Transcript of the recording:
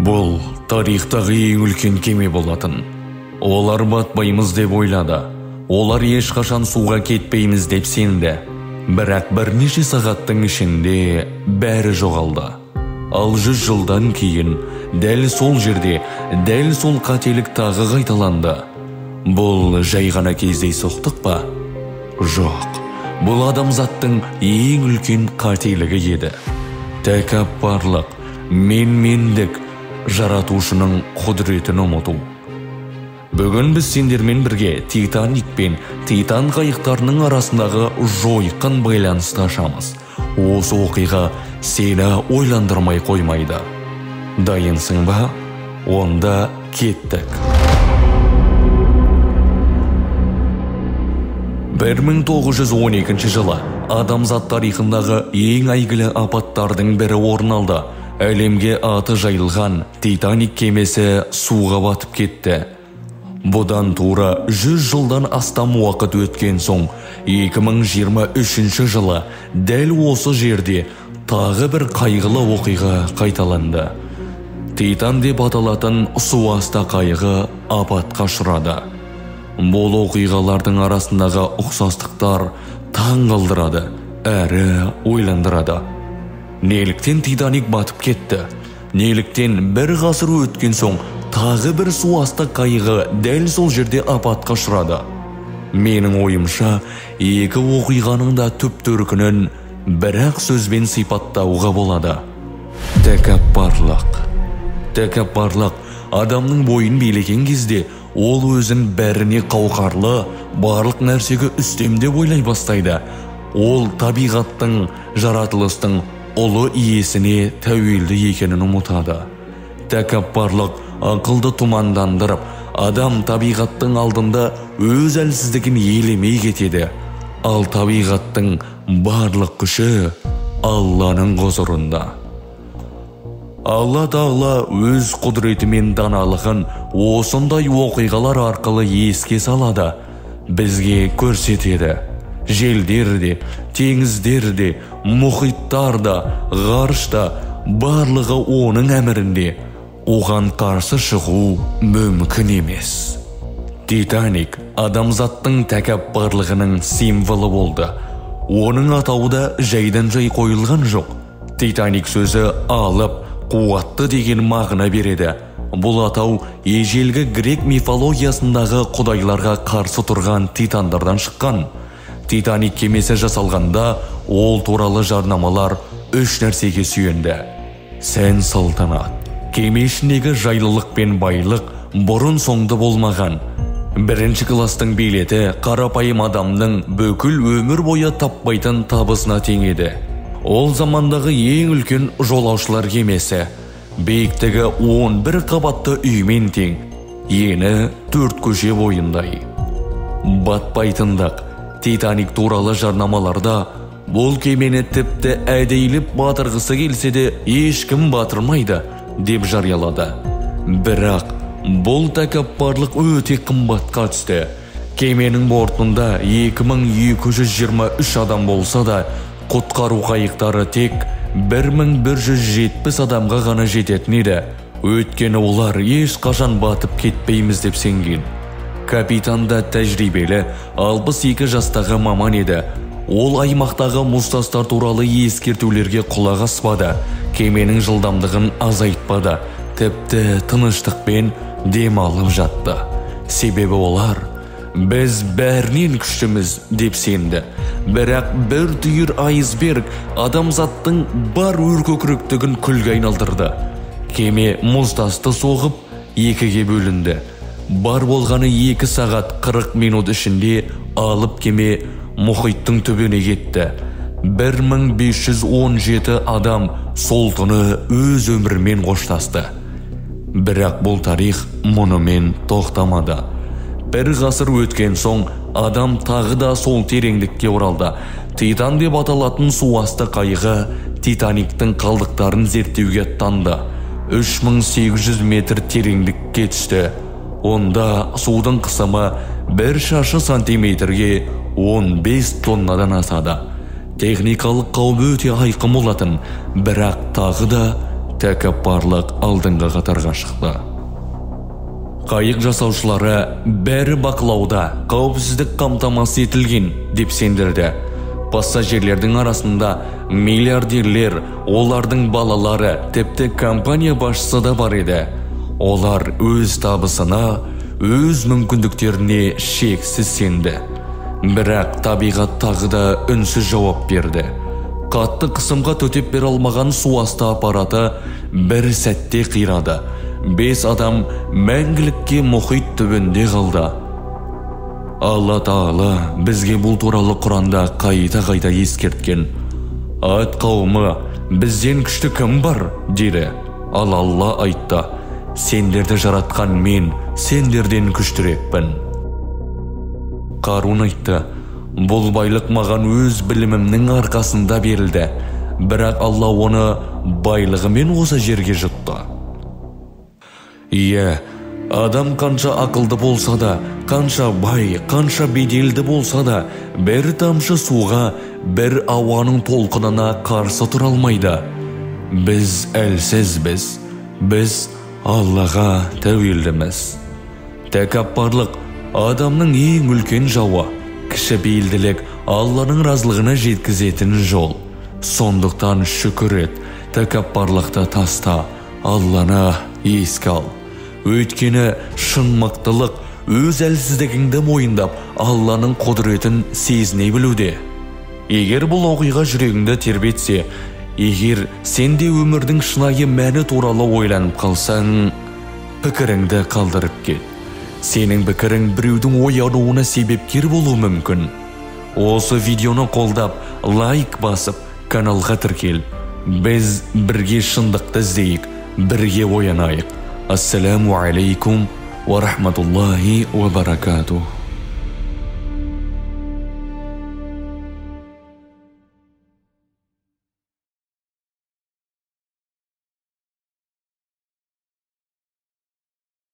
Бұл тарихтағы ең үлкен кеме болатын. Олар батпаймыз деп ойлады. Олар ешқашан суға кетпейміз деп сенді. Бірақ бірнеше сағаттың ішінде бәрі жоғалды. Ал 100 жылдан кейін дәл сол жерде, дәл сол қателік тағы қайталанды. Бұл жай ғана кездейсоқтық па? Жоқ. Бұл адамзаттың ең үлкен қателігі еді. Тәкаппарлық, менмендік, жаратушының құдіретін ұмыту. Бүгін біз сендермен бірге Титаник пен Титан қайықтарының арасындағы жойқын байланысты ашамыз. Осы оқиға сені ойландырмай қоймайды. Дайынсың ба? Онда кеттік. 1912 жылы адамзат тарихындағы ең әйгілі апаттардың бірі орын алды. Әлемге аты жайылған Титаник кемесі суға батып кетті. Бұдан тура 100 жылдан астам уақыт өткен соң, 2023 жылы дәл осы жерде тағы бір қайғылы оқиға қайталанды. Титан деп аталатын су асты қайығы апатқа ұшырады. Бұл оқиғалардың арасындағы ұқсастықтар таң қалдырады, әрі ойландырады. Неліктен Титаник батып кетті? Неліктен бір ғасыр өткен соң тағы бір су асты қайығы дәл сол жерде апатқа ұшырады? Менің ойымша, екі оқиғаның да түп төркінін бір-ақ сөзбен сипаттауға болады. Тәкаппарлық. Тәкаппарлық адамның бойын билеген кезде ол өзін бәріне қауқарлы, барлық нәрсеге үстем деп ойлай бастайды. Ол табиғаттың, жаратылыстың ұлы иесіне тәуелді екенін ұмытады. Тәкаппарлық ақылды тұмандандырып, адам табиғаттың алдында өз әлсіздігін елемей кетеді. Ал табиғаттың барлық күші Алланың құзырында. Алла Тағала өз құдіреті мен даналығын осындай оқиғалар арқылы еске салады, бізге көрсетеді. Желдер де, теңіздер де, мұхиттар да, ғарыш та, барлығы оның әмірінде. Оған қарсы шығу мүмкін емес. Титаник адамзаттың тәкаппарлығының символы болды. Оның атауы да жайдан жай қойылған жоқ. Титаник сөзі алып, қуатты деген мағына береді. Бұл атау ежелгі грек мифологиясындағы құдайларға қарсы тұрған титандардан шыққан. Титаник кемесі жасалғанда ол туралы жарнамалар 3 нәрсеге сүйенді. Сән салтанат. Кеме ішіндегі жайлылық пен байлық бұрын соңды болмаған. Бірінші кластың билеті қарапайым адамның бүкіл өмір бойы таппайтын табысына тең еді. Ол замандағы ең үлкен жолаушылар кемесі. Биіктігі 11 қабатты үймен тең. Ені 4 көше бойындай. Батпайтындық. Титаник туралы жарнамаларда бұл кемені тіпті әдейіліп батырғысы келсе де ешкім батырмайды деп жариялады. Бірақ бұл тәкаппарлық өте қымбатқа түсті. Кеменің бортында 2223 адам болса да, құтқару қайықтары тек 1170 адамға ғана жететін еді. Өйткені олар ешқашан батып кетпейміз деп сенген. Капитан да тәжірибелі 62 жастағы маман еді. Ол аймақтағы мұзтастар туралы ескертулерге құлақ аспады. Кеменің жылдамдығын азайтпады. Тіпті тыныштықпен демалып жатты. Себебі олар біз бәрінен күштіміз деп сенді. Бірақ бір түйір айсберг адамзаттың бар өркөкіректігін күлге айналдырды. Кеме мұзтасты соғып, екіге бөлінді. Бар болғаны 2 сағат 40 минут ішінде алып кеме мұхиттың түбіне кетті. 1517 адам сол түні өз өмірімен қоштасты. Бірақ бұл тарих мұнымен тоқтамады. Бір ғасыр өткен соң адам тағы да сол тереңдікке оралды. Титан деп аталатын су асты қайығы Титаниктің қалдықтарын зерттеуге аттанды. 3800 метр тереңдікке түсті. Онда судың қысымы 1 шаршы сантиметрге 15 тоннадан асады. Техникалық қауіп өте айқын болатын, бірақ тағы да тәкаппарлық алдыңғы қатарға шықты. Қайық жасаушылары бәрі бақылауда, қауіпсіздік қамтамасыз етілген деп сендірді. Пассажирлердің арасында миллиардерлер, олардың балалары, тіпті компания басшысы да бар еді. Олар өз табысына, өз мүмкіндіктеріне шексіз сенді. Бірақ табиғат тағы да үнсіз жауап берді. Қатты қысымға төтеп бере алмаған суасты аппараты бір сәтте қирады. 5 адам мәңгілікке мұхит түбінде қалды. Алла Тағала бізге бұл туралы Құранда қайта ескерткен. Ад қауымы, бізден күшті кім бар, деді. Ал Алла айтты: сендерді жаратқан мен сендерден күштірекпін. Қарун айтты: бұл байлық маған өз білімімнің арқасында берілді, бірақ Алла оны байлығымен осы жерге жұтты. Иә, адам қанша ақылды болса да, қанша бай, қанша беделді болса да, бір тамшы суға, бір ауаның толқынына қарсы тұра алмайды. Біз әлсізбіз, біз Аллаға тәуелдіміз. Тәкаппарлық адамның ең үлкен жауы, кіші бейілділік Алланың разылығына жеткізетін жол. Сондықтан шүкір ет, тәкаппарлықты таста, Алланы еске ал. Өйткені шын мықтылық өз әлсіздігіңді мойындап, Алланың құдіретін сезіне білуде. Егер бұл оқиға жүрегіңді тербетсе, егер сенде өмірдің шынайы мәні туралы ойланып қалсаң, пікіріңді қалдырып кет. Сенің пікірің біреудің оянуына себепкер болуы мүмкін. Осы видеоны қолдап, лайк басып, каналға тіркел. Біз бірге шындықты іздейік, бірге оянайық. Ассаламу алейкум ва рахматуллахи ва баракатух.